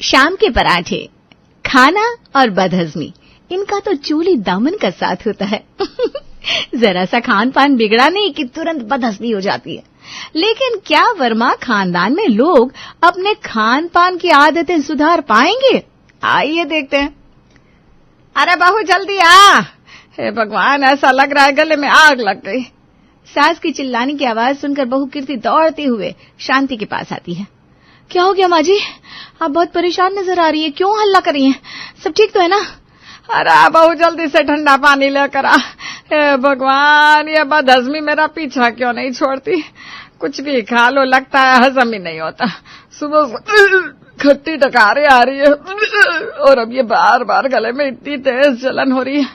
शाम के पराठे, खाना और बदहजमी, इनका तो चूली दामन का साथ होता है। जरा सा खान पान बिगड़ा नहीं कि तुरंत बदहजमी हो जाती है। लेकिन क्या वर्मा खानदान में लोग अपने खान पान की आदतें सुधार पाएंगे? आइए देखते हैं। अरे बहू जल्दी आ। हे भगवान, ऐसा लग रहा है गले में आग लग गई। सास की चिल्लाने की आवाज सुनकर बहू कीर्ति दौड़ते हुए शांति के पास आती है। क्या हो गया माँ जी? आप बहुत परेशान नजर आ रही है, क्यों हल्ला कर रही हैं? सब ठीक तो है ना? अरे बहू जल्दी से ठंडा पानी लेकर आ। हे भगवान, ये बदहजमी मेरा पीछा क्यों नहीं छोड़ती? कुछ भी खा लो, लगता है हजम ही नहीं होता। सुबह खट्टी डकारें आ रही है और अब ये बार बार गले में इतनी तेज जलन हो रही है,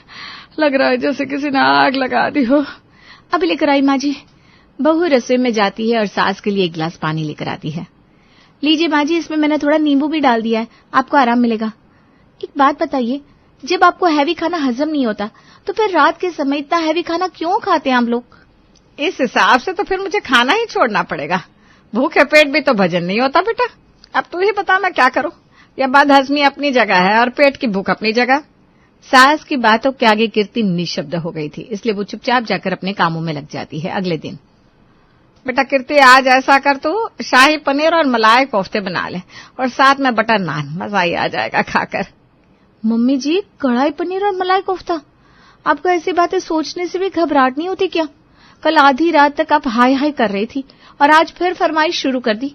लग रहा है जैसे किसी ने आग लगा दी हो। अभी लेकर आई माँ जी। बहू रसोई में जाती है और सास के लिए एक गिलास पानी लेकर आती है। लीजिए माँ जी, इसमें मैंने थोड़ा नींबू भी डाल दिया है, आपको आराम मिलेगा। एक बात बताइए, जब आपको हैवी खाना हजम नहीं होता तो फिर रात के समय इतना हैवी खाना क्यों खाते हैं हम लोग? इस हिसाब से तो फिर मुझे खाना ही छोड़ना पड़ेगा। भूखे पेट भी तो भजन नहीं होता बेटा। अब तू ही बता मैं क्या करूं? यह बदहजमी अपनी जगह है और पेट की भूख अपनी जगह। सास की बातों के आगे कीर्ति निशब्द हो गई थी, इसलिए वो चुपचाप जाकर अपने कामों में लग जाती है। अगले दिन, बेटा कीर्ति, आज ऐसा कर तू शाही पनीर और मलाई कोफ्ते बना ले और साथ में बटर नान, मजा ही आ जाएगा खाकर। मम्मी जी, कढ़ाई पनीर और मलाई कोफ्ता? आपको ऐसी बातें सोचने से भी घबराहट नहीं होती क्या? कल आधी रात तक आप हाय हाय कर रही थी और आज फिर फरमाइश शुरू कर दी।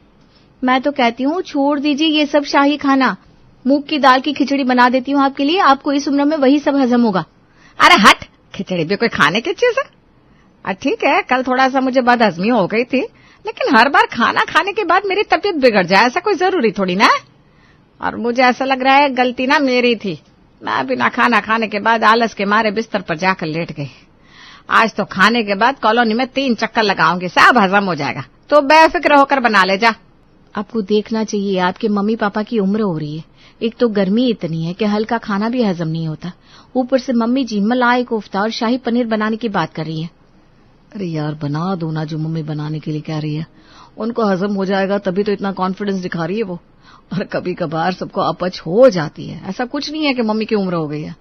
मैं तो कहती हूँ छोड़ दीजिए ये सब शाही खाना। मूंग की दाल की खिचड़ी बना देती हूँ आपके लिए, आपको इस उम्र में वही सब हजम होगा। अरे हट, खिचड़ी भी कोई खाने की चीज है? ठीक है, कल थोड़ा सा मुझे बदहजमी हो गई थी, लेकिन हर बार खाना खाने के बाद मेरी तबीयत बिगड़ जाए ऐसा कोई जरूरी थोड़ी ना है। और मुझे ऐसा लग रहा है गलती ना मेरी थी। मैं बिना खाना खाने के बाद आलस के मारे बिस्तर पर जाकर लेट गई। आज तो खाने के बाद कॉलोनी में 3 चक्कर लगाऊंगी, सब हजम हो जाएगा। तो बेफिक्र होकर बना ले जा। आपको देखना चाहिए, आपके मम्मी पापा की उम्र हो रही है। एक तो गर्मी इतनी है कि हल्का खाना भी हजम नहीं होता, ऊपर से मम्मी जी मलाई कोफ्ता और शाही पनीर बनाने की बात कर रही है। अरे यार, बना दो ना जो मम्मी बनाने के लिए कह रही है। उनको हजम हो जाएगा तभी तो इतना कॉन्फिडेंस दिखा रही है वो। और कभी कभार सबको अपच हो जाती है, ऐसा कुछ नहीं है कि मम्मी की उम्र हो गई है।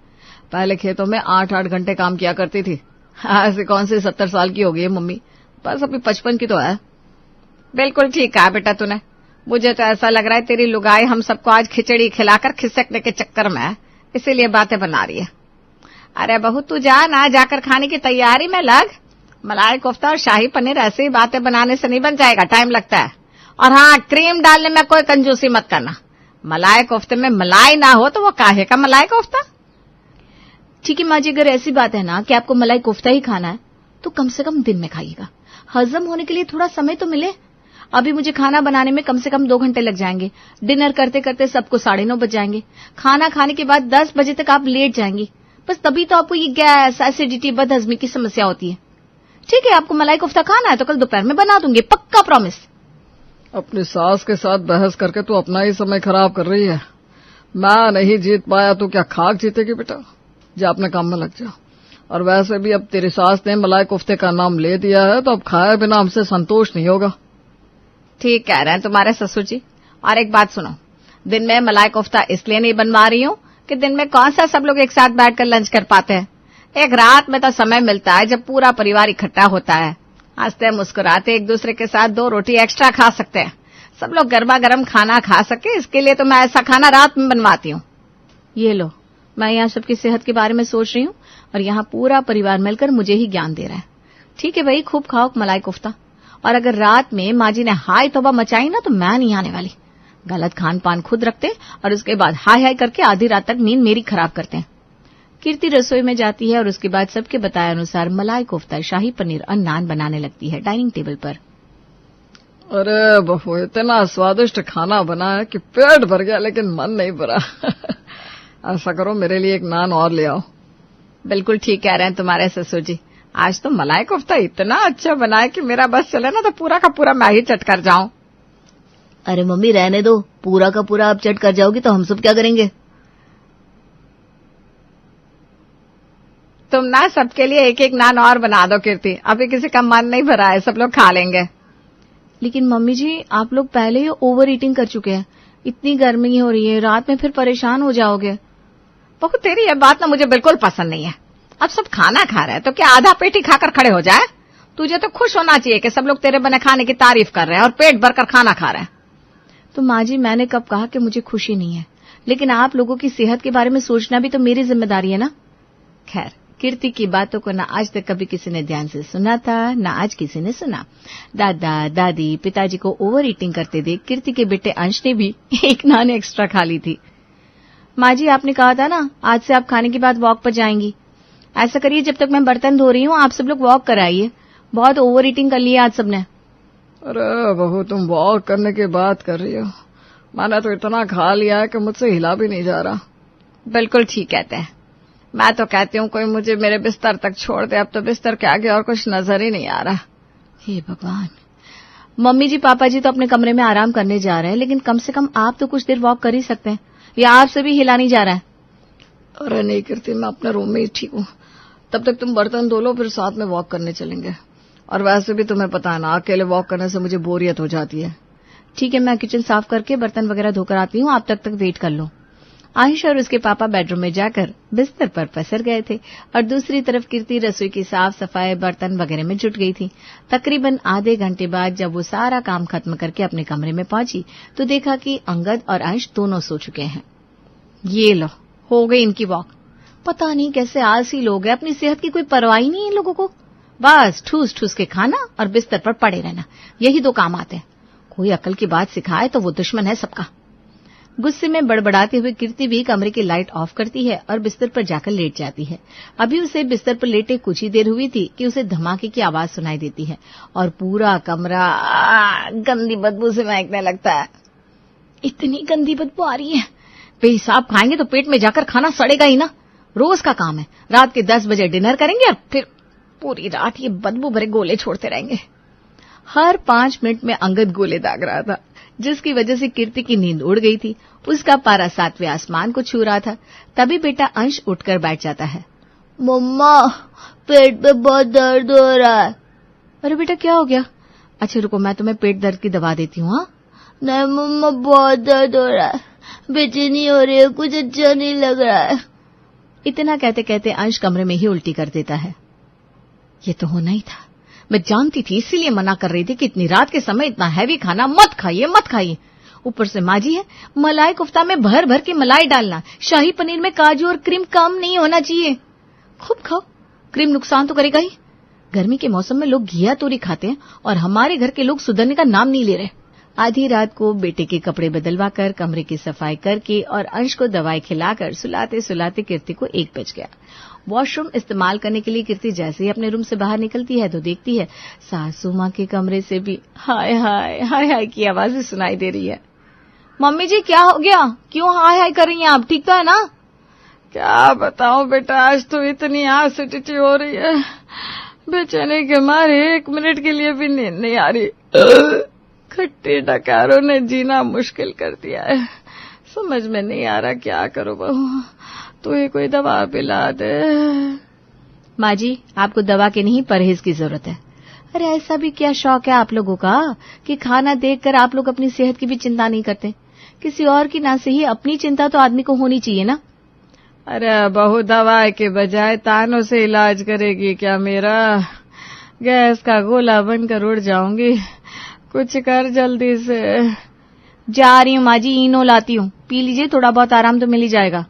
पहले खेतों में 8-8 घंटे काम किया करती थी, ऐसे कौन से 70 साल की हो गई है मम्मी, बस अभी 55 की तो है। बिल्कुल ठीक कहा बेटा तूने। मुझे तो ऐसा लग रहा है तेरी लुगाई हम सबको आज खिचड़ी खिलाकर खिसकने के चक्कर में है, इसीलिए बातें बना रही है। अरे बहू तू जा ना, जाकर खाने की तैयारी में लग। मलाई कोफ्ता और शाही पनीर ऐसी बातें बनाने से नहीं बन जाएगा, टाइम लगता है। और हाँ, क्रीम डालने में कोई कंजूसी मत करना। मलाई कोफ्ते में मलाई ना हो तो वो काहे का मलाई कोफ्ता? ठीक है माँ जी, अगर ऐसी बात है ना कि आपको मलाई कोफ्ता ही खाना है तो कम से कम दिन में खाइएगा, हजम होने के लिए थोड़ा समय तो मिले। अभी मुझे खाना बनाने में कम से कम 2 घंटे लग जाएंगे, डिनर करते करते सबको 9:30 बज जाएंगे, खाना खाने के बाद 10 बजे तक आप लेट जाएंगी। बस तभी तो आपको ये गैस, एसिडिटी, बदहजमी की समस्या होती है। ठीक है, आपको मलाई कोफ्ता खाना है तो कल दोपहर में बना दूंगी, पक्का प्रॉमिस। अपनी सास के साथ बहस करके तू अपना ही समय खराब कर रही है। मैं नहीं जीत पाया तो क्या खाक जीतेगी बेटा? जा अपने काम में लग जा। और वैसे भी अब तेरी सास ने मलाई कोफ्ते का नाम ले दिया है तो अब खाए बिना हमसे संतोष नहीं होगा। ठीक कह रहे हैं तुम्हारे ससुर जी। और एक बात सुनो, दिन में मलाई कोफ्ता इसलिए नहीं बनवा रही हूँ कि दिन में कौन सा सब लोग एक साथ बैठकर लंच कर पाते हैं। एक रात में तो समय मिलता है जब पूरा परिवार इकट्ठा होता है, हंसते मुस्कुराते एक दूसरे के साथ 2 रोटी एक्स्ट्रा खा सकते हैं, सब लोग गर्मा गर्म खाना खा सके, इसके लिए तो मैं ऐसा खाना रात में बनवाती हूँ। ये लो, मैं यहाँ सबकी सेहत के बारे में सोच रही हूँ और यहाँ पूरा परिवार मिलकर मुझे ही ज्ञान दे रहा है। ठीक है भाई, खूब खाओ मलाई कोफ्ता। और अगर रात में माँ जी ने हाय तौबा मचाई ना तो मैं नहीं आने वाली। गलत खान पान खुद रखते और उसके बाद हाय हाय करके आधी रात तक नींद मेरी खराब करते हैं। कीर्ति रसोई में जाती है और उसके बाद सबके बताए अनुसार मलाई कोफ्ता, शाही पनीर और नान बनाने लगती है डाइनिंग टेबल पर। अरे बहू, इतना स्वादिष्ट खाना बना है कि पेट भर गया लेकिन मन नहीं भरा। ऐसा करो, मेरे लिए एक नान और ले आओ। बिल्कुल ठीक कह रहे हैं तुम्हारे ससुर जी। आज तो मलाई कोफ्ता इतना अच्छा बना है कि मेरा बस चले ना तो पूरा का पूरा मैं ही चट कर जाऊं। अरे मम्मी रहने दो, पूरा का पूरा आप चट कर जाओगी तो हम सब क्या करेंगे? तुम ना सबके लिए एक एक नान और बना दो कीर्ति, अभी किसी का मन नहीं भरा है, सब लोग खा लेंगे। लेकिन मम्मी जी, आप लोग पहले ही ओवर ईटिंग कर चुके हैं, इतनी गर्मी हो रही है, रात में फिर परेशान हो जाओगे। बहू तेरी ये बात ना मुझे बिल्कुल पसंद नहीं है। अब सब खाना खा रहे हैं तो क्या आधा पेट ही खाकर खड़े हो जाए? तुझे तो खुश होना चाहिए कि सब लोग तेरे बने खाने की तारीफ कर रहे हैं और पेट भरकर खाना खा रहे हैं। तो माँ जी, मैंने कब कहा कि मुझे खुशी नहीं है? लेकिन आप लोगों की सेहत के बारे में सोचना भी तो मेरी जिम्मेदारी है ना। खैर, कीर्ति की बातों को न आज तक कभी किसी ने ध्यान से सुना था, न आज किसी ने सुना। दादा दादी पिताजी को ओवर ईटिंग करते देख कीर्ति के बेटे अंश ने भी एक नान एक्स्ट्रा खा ली थी। माँ जी, आपने कहा था ना आज से आप खाने के बाद वॉक पर जाएंगी। ऐसा करिए, जब तक मैं बर्तन धो रही हूँ आप सब लोग वॉक कराइए। बहुत ओवर ईटिंग कर ली है आज सबने। अरे बहू, तुम वॉक करने की बात कर रही हो? मैंने तो इतना खा लिया है कि मुझसे हिला भी नहीं जा रहा। बिल्कुल ठीक कहते हैं। मैं तो कहती हूँ कोई मुझे मेरे बिस्तर तक छोड़ दे। अब तो बिस्तर के आगे और कुछ नजर ही नहीं आ रहा। हे भगवान। मम्मी जी पापा जी तो अपने कमरे में आराम करने जा रहे हैं, लेकिन कम से कम आप तो कुछ देर वॉक कर ही सकते हैं, या आपसे भी हिला नहीं जा रहा है? अरे नहीं कीर्ति, मैं अपने रूम में ही ठीक हूँ। तब तक तुम बर्तन धो लो, फिर साथ में वॉक करने चलेंगे। और वैसे भी तुम्हें पता है ना, अकेले वॉक करने से मुझे बोरियत हो जाती है। ठीक है, मैं किचन साफ करके बर्तन वगैरह धोकर आती हूँ, आप तक वेट कर लो। आयुष और उसके पापा बेडरूम में जाकर बिस्तर पर पसर गए थे और दूसरी तरफ कीर्ति रसोई की साफ सफाई बर्तन वगैरह में जुट गई थी। तकरीबन आधे घंटे बाद जब वो सारा काम खत्म करके अपने कमरे में पहुंची तो देखा कि अंगद और आयुष दोनों सो चुके हैं। ये लो, हो गई इनकी वॉक। पता नहीं कैसे आलसी लोग हैं, अपनी सेहत की कोई परवाह ही नहीं इन लोगों को। बस ठूस ठूस के खाना और बिस्तर पर पड़े रहना, यही दो काम आते हैं। कोई अकल की बात सिखाए तो वो दुश्मन है सबका। गुस्से में बड़बड़ाते हुए कीर्ति भी कमरे की लाइट ऑफ करती है और बिस्तर पर जाकर लेट जाती है। अभी उसे बिस्तर पर लेटे कुछ ही देर हुई थी कि उसे धमाके की आवाज सुनाई देती है और पूरा कमरा गंदी बदबू से महकने लगता है। इतनी गंदी बदबू आ रही है। बेहिसाब खाएंगे तो पेट में जाकर खाना सड़ेगा ही ना। रोज का काम है, रात के 10 बजे डिनर करेंगे और फिर पूरी रात ये बदबू भरे गोले छोड़ते रहेंगे। हर 5 मिनट में अंगद गोले दाग रहा था, जिसकी वजह से कीर्ति की नींद उड़ गई थी। उसका पारा 7वें आसमान को छू रहा था। तभी बेटा अंश उठकर बैठ जाता है। मम्मा, पेट में बहुत दर्द हो रहा है। अरे बेटा, क्या हो गया? अच्छा रुको, मैं तुम्हें पेट दर्द की दवा देती हूँ। नहीं मम्मा, बहुत दर्द हो रहा है, बेचैनी हो रही है, कुछ अच्छा नहीं लग रहा है। इतना कहते कहते अंश कमरे में ही उल्टी कर देता है। ये तो होना ही था, मैं जानती थी, इसीलिए मना कर रही थी कि इतनी रात के समय इतना हैवी खाना मत खाइए मत खाइए। ऊपर से माँ जी है, मलाई कोफ्ता में भर भर के मलाई डालना, शाही पनीर में काजू और क्रीम कम नहीं होना चाहिए। खूब खाओ, क्रीम नुकसान तो करेगा ही। गर्मी के मौसम में लोग घिया तोरी खाते हैं और हमारे घर के लोग सुधरने का नाम नहीं ले रहे। आधी रात को बेटे के कपड़े बदलवाकर, कमरे की सफाई करके और अंश को दवाई खिलाकर सुलाते सुलाते कीर्ति को 1 बज गया। वॉशरूम इस्तेमाल करने के लिए कीर्ति जैसे ही अपने रूम से बाहर निकलती है तो देखती है सासू माँ के कमरे से भी हाय हाय हाय हाय की आवाजें सुनाई दे रही है। मम्मी जी, क्या हो गया? क्यों हाय हाय कर रही हैं आप? ठीक तो है ना? क्या बताऊं बेटा, आज तो इतनी एसिडिटी हो रही है, बेचैनी के मारे 1 मिनट के लिए भी नींद नहीं आ रही। खट्टे डकारों ने जीना मुश्किल कर दिया है। समझ में नहीं आ रहा क्या करो बहू, तो ये कोई दवा पिला दे। माँ जी, आपको दवा की नहीं, परहेज की जरूरत है। अरे ऐसा भी क्या शौक है आप लोगों का कि खाना देखकर आप लोग अपनी सेहत की भी चिंता नहीं करते? किसी और की ना सही, अपनी चिंता तो आदमी को होनी चाहिए ना। अरे बहू, दवा के बजाय तानों से इलाज करेगी क्या मेरा? गैस का गोला बनकर उड़ जाऊंगी, कुछ कर जल्दी से। जा रही हूँ माँ जी, इनो लाती हूँ, पी लीजिए, थोड़ा बहुत आराम तो मिल ही जाएगा।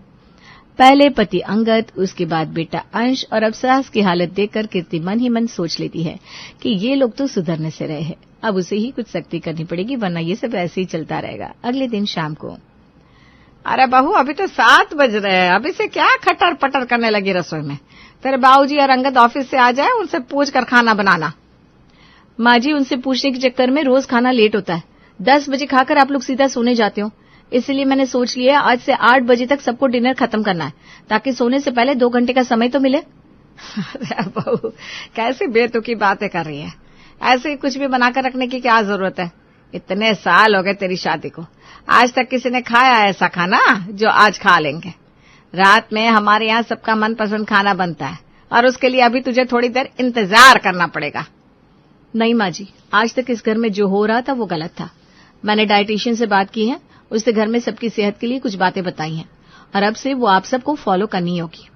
पहले पति अंगद, उसके बाद बेटा अंश और अब सास की हालत देखकर कीर्ति मन ही मन सोच लेती है कि ये लोग तो सुधरने से रहे हैं, अब उसे ही कुछ सख्ती करनी पड़ेगी, वरना ये सब ऐसे ही चलता रहेगा। अगले दिन शाम को, अरे बहू, अभी तो 7 बज रहे हैं, अभी से क्या खटर पटर करने लगी रसोई में? तेरे बाबूजी और अंगद ऑफिस से आ जाए, उनसे पूछ कर खाना बनाना। माँ जी, उनसे पूछने के चक्कर में रोज खाना लेट होता है। 10 बजे खाकर आप लोग सीधा सोने जाते हो, इसलिए मैंने सोच लिया आज से 8 बजे तक सबको डिनर खत्म करना है, ताकि सोने से पहले 2 घंटे का समय तो मिले। अरे बहू, कैसी बेतुकी बातें कर रही है? ऐसे ही कुछ भी बनाकर रखने की क्या जरूरत है? इतने साल हो गए तेरी शादी को, आज तक किसी ने खाया ऐसा खाना जो आज खा लेंगे? रात में हमारे यहाँ सबका मनपसंद खाना बनता है और उसके लिए अभी तुझे थोड़ी देर इंतजार करना पड़ेगा। नहीं माँ जी, आज तक इस घर में जो हो रहा था वो गलत था। मैंने डाइटिशियन से बात की है, उसने घर में सबकी सेहत के लिए कुछ बातें बताई हैं और अब से वो आप सबको फॉलो करनी होगी।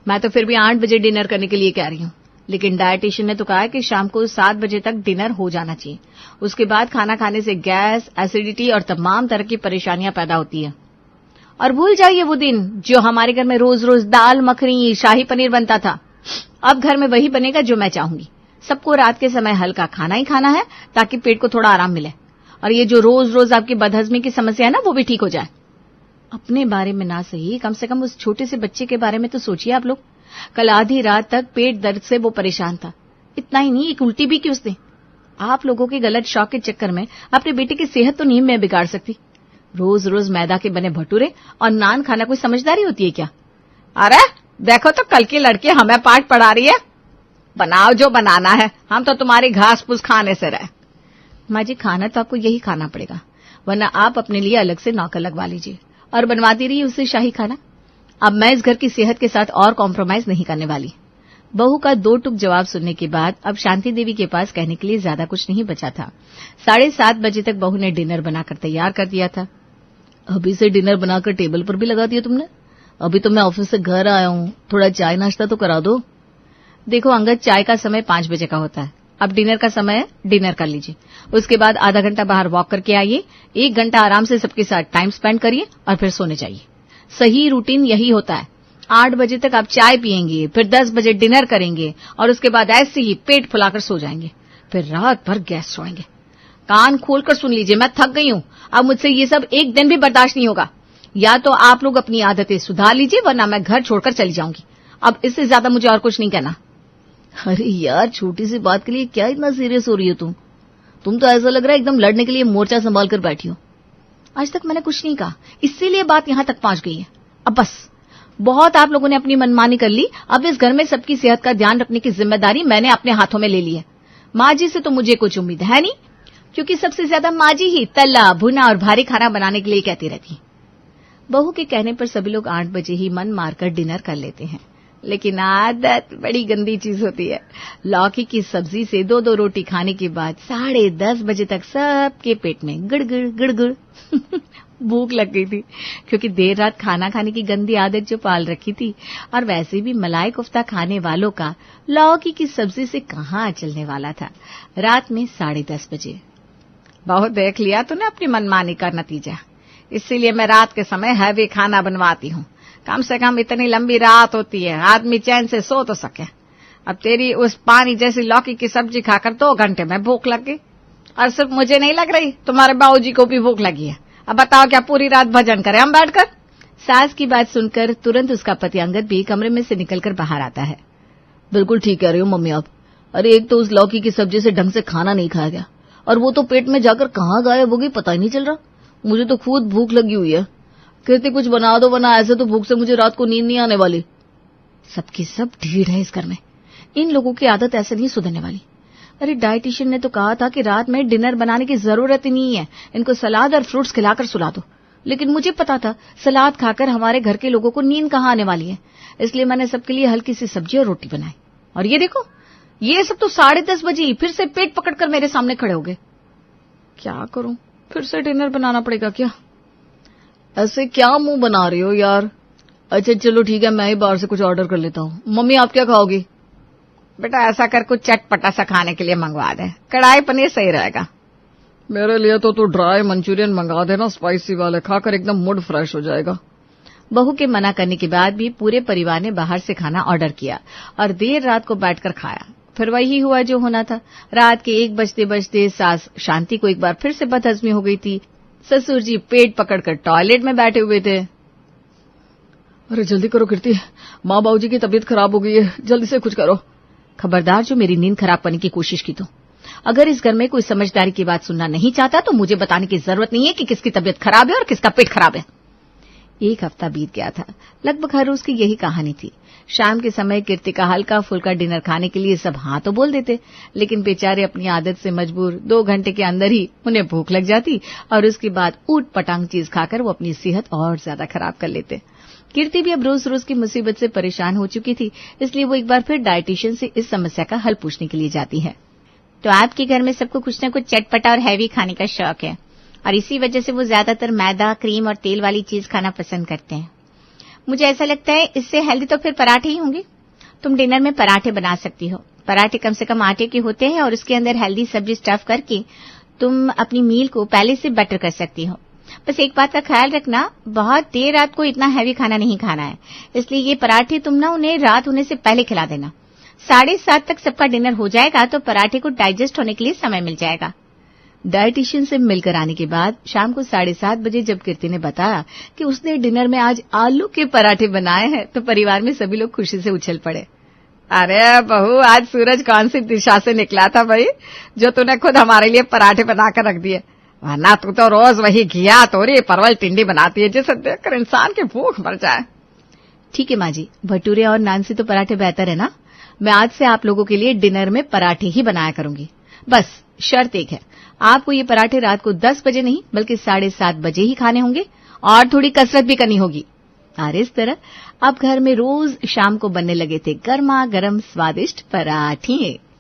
मैं तो फिर भी 8 बजे डिनर करने के लिए कह रही हूँ, लेकिन डायटिशियन ने तो कहा है कि शाम को 7 बजे तक डिनर हो जाना चाहिए। उसके बाद खाना खाने से गैस, एसिडिटी और तमाम तरह की परेशानियां पैदा होती है। और भूल जाइए वो दिन जो हमारे घर में रोज रोज दाल मखनी, शाही पनीर बनता था। अब घर में वही बनेगा जो मैं चाहूंगी। सबको रात के समय हल्का खाना ही खाना है ताकि पेट को थोड़ा आराम मिले और ये जो रोज रोज आपकी बदहजमी की समस्या है ना, वो भी ठीक हो जाए। अपने बारे में ना सही, कम से कम उस छोटे से बच्चे के बारे में तो सोचिए आप लोग। कल आधी रात तक पेट दर्द से वो परेशान था। इतना ही नहीं, एक उल्टी भी की उसने। आप लोगों के गलत शौक के चक्कर में अपने बेटे की सेहत तो नहीं मैं बिगाड़ सकती। रोज रोज मैदा के बने भटूरे और नान खाना कोई समझदारी होती है क्या? अरे देखो तो कल की लड़की हमें पाठ पढ़ा रही है। बनाओ जो बनाना है, हम तो तुम्हारी घास फूस खाने से रहे। माँ जी, खाना तो आपको यही खाना पड़ेगा, वरना आप अपने लिए अलग से नौकर लगवा लीजिए और बनवाती रहिए उससे शाही खाना। अब मैं इस घर की सेहत के साथ और कॉम्प्रोमाइज नहीं करने वाली। बहू का 2 टुक जवाब सुनने के बाद अब शांति देवी के पास कहने के लिए ज्यादा कुछ नहीं बचा था। 7:30 बजे तक बहू ने डिनर बनाकर तैयार कर दिया था। अभी से डिनर बनाकर टेबल पर भी लगा दिया तुमने? अभी तो मैं ऑफिस से घर आया हूँ, थोड़ा चाय नाश्ता तो करा दो। देखो अंगद, चाय का समय 5 बजे का होता है। अब डिनर का समय है, डिनर कर लीजिए। उसके बाद आधा घंटा बाहर वॉक करके आइए, 1 घंटा आराम से सबके साथ टाइम स्पेंड करिए और फिर सोने जाइए। सही रूटीन यही होता है। 8 बजे तक आप चाय पियेंगे, फिर 10 बजे डिनर करेंगे और उसके बाद ऐसे ही पेट फुलाकर सो जाएंगे, फिर रात भर गैस सोएंगे। कान खोलकर सुन लीजिए, मैं थक गई हूँ। अब मुझसे ये सब एक दिन भी बर्दाश्त नहीं होगा। या तो आप लोग अपनी आदतें सुधार लीजिए, वरना मैं घर छोड़कर चली जाऊंगी। अब इससे ज्यादा मुझे और कुछ नहीं कहना। अरे यार, छोटी सी बात के लिए क्या इतना सीरियस हो रही हो तुम तो ऐसा लग रहा है एकदम लड़ने के लिए मोर्चा संभाल कर बैठी हो। आज तक मैंने कुछ नहीं कहा, इसीलिए बात यहां तक पहुंच गई है। अब बस, बहुत आप लोगों ने अपनी मनमानी कर ली। अब इस घर में सबकी सेहत का ध्यान रखने की जिम्मेदारी मैंने अपने हाथों में ले ली है। माँ जी से तो मुझे कुछ उम्मीद है नहीं, क्योंकि सबसे ज्यादा माँ जी ही तला भुना और भारी खाना बनाने के लिए कहती रहती। बहू के कहने पर सभी लोग 8 बजे ही मन मारकर डिनर कर लेते हैं, लेकिन आदत बड़ी गंदी चीज होती है। लौकी की सब्जी से 2-2 रोटी खाने के बाद 10:30 बजे तक सबके पेट में गुड़गुड़ गुड़गुड़ भूख लग गई थी, क्योंकि देर रात खाना खाने की गंदी आदत जो पाल रखी थी। और वैसे भी मलाई कोफ्ता खाने वालों का लौकी की सब्जी से कहाँ चलने वाला था। रात में 10:30 बजे। बहुत देख लिया तूने अपनी मनमानी का नतीजा, इसीलिए मैं रात के समय हैवी खाना बनवाती हूँ। कम से कम इतनी लंबी रात होती है, आदमी चैन से सो तो सके। अब तेरी उस पानी जैसी लौकी की सब्जी खाकर 2 घंटे में भूख लग गई, और सिर्फ मुझे नहीं लग रही, तुम्हारे बाबूजी को भी भूख लगी है। अब बताओ क्या पूरी रात भजन करें हम बैठकर? सास की बात सुनकर तुरंत उसका पति अंगद भी कमरे में से निकलकर बाहर आता है। बिल्कुल ठीक कह रही हो मम्मी आप। अरे एक तो उस लौकी की सब्जी से ढंग से खाना नहीं खाया गया, और वो तो पेट में जाकर कहाँ गायब हो गई पता ही नहीं चल रहा। मुझे तो खुद भूख लगी हुई है। कहते कुछ बना दो, वरना ऐसे तो भूख से मुझे रात को नींद नहीं आने वाली। सबकी सब ढीठ है इस घर में। इन लोगों की आदत ऐसे नहीं सुधरने वाली। अरे डाइटिशियन ने तो कहा था कि रात में डिनर बनाने की जरूरत ही नहीं है, इनको सलाद और फ्रूट्स खिलाकर सुला दो। लेकिन मुझे पता था सलाद खाकर हमारे घर के लोगों को नींद कहाँ आने वाली है, इसलिए मैंने सबके लिए हल्की सी सब्जी और रोटी बनाई। और ये देखो, ये सब तो 10:30 बजे फिर से पेट पकड़कर मेरे सामने खड़े हो गए। क्या करूं, फिर से डिनर बनाना पड़ेगा क्या? ऐसे क्या मुंह बना रही हो यार? अच्छा चलो ठीक है, मैं ही बाहर से कुछ ऑर्डर कर लेता हूँ। मम्मी आप क्या खाओगी? बेटा ऐसा कर, कुछ चटपटा सा खाने के लिए मंगवा दे, कढ़ाई पनीर सही रहेगा। मेरे लिए तो तू ड्राई मंचूरियन मंगा देना, स्पाइसी वाले, खाकर एकदम मूड फ्रेश हो जाएगा। बहू के मना करने के बाद भी पूरे परिवार ने बाहर से खाना ऑर्डर किया और देर रात को बैठकर खाया। फिर वही हुआ जो होना था। रात के 1 बजते बजते सास शांति को एक बार फिर से बदहजमी हो गई थी। ससुर जी पेट पकड़कर टॉयलेट में बैठे हुए थे। अरे जल्दी करो कीर्ति, माँ बाबूजी की तबीयत खराब हो गई है, जल्दी से कुछ करो। खबरदार जो मेरी नींद खराब करने की कोशिश की तो। अगर इस घर में कोई समझदारी की बात सुनना नहीं चाहता तो मुझे बताने की जरूरत नहीं है कि किसकी तबीयत खराब है और किसका पेट खराब है। 1 हफ्ता बीत गया था। लगभग हर रोज की यही कहानी थी। शाम के समय कीर्ति का हल्का फुल्का डिनर खाने के लिए सब हाँ तो बोल देते, लेकिन बेचारे अपनी आदत से मजबूर 2 घंटे के अंदर ही उन्हें भूख लग जाती और उसके बाद ऊट पटांग चीज खाकर वो अपनी सेहत और ज्यादा खराब कर लेते। कीर्ति भी अब रोज रोज की मुसीबत से परेशान हो चुकी थी, इसलिए वो एक बार फिर डाइटिशियन से इस समस्या का हल पूछने के लिए जाती है। तो आपके घर में सबको कुछ न कुछ चटपटा और हैवी खाने का शौक है, और इसी वजह से वो ज्यादातर मैदा, क्रीम और तेल वाली चीज खाना पसंद करते हैं। मुझे ऐसा लगता है इससे हेल्दी तो फिर पराठे ही होंगे। तुम डिनर में पराठे बना सकती हो। पराठे कम से कम आटे के होते हैं और उसके अंदर हेल्दी सब्जी स्टफ करके तुम अपनी मील को पहले से बेटर कर सकती हो। बस एक बात का ख्याल रखना, बहुत देर रात को इतना हैवी खाना नहीं खाना है, इसलिए ये पराठे तुम ना उन्हें रात होने से पहले खिला देना। 7:30 तक सबका डिनर हो जाएगा तो पराठे को डाइजेस्ट होने के लिए समय मिल जाएगा। डाइटिशियन से मिलकर आने के बाद शाम को 7:30 बजे जब कीर्ति ने बताया कि उसने डिनर में आज आलू के पराठे बनाए हैं तो परिवार में सभी लोग खुशी से उछल पड़े। अरे बहू, आज सूरज कौन सी दिशा से निकला था भाई, जो तूने खुद हमारे लिए पराठे बनाकर रख दिए। वरना तू तो रोज वही घिया, तोरी, परवल, टिंडी बनाती है, जिसे देखकर इंसान की भूख मर जाए। ठीक है माँ जी, भटूरे और नान से तो पराठे बेहतर है ना। मैं आज से आप लोगों के लिए डिनर में पराठे ही बनाया करूंगी। बस शर्त एक है, आपको ये पराठे रात को 10 बजे नहीं बल्कि 7:30 बजे ही खाने होंगे और थोड़ी कसरत भी करनी होगी। और इस तरह अब घर में रोज शाम को बनने लगे थे गर्मा गर्म स्वादिष्ट पराठे।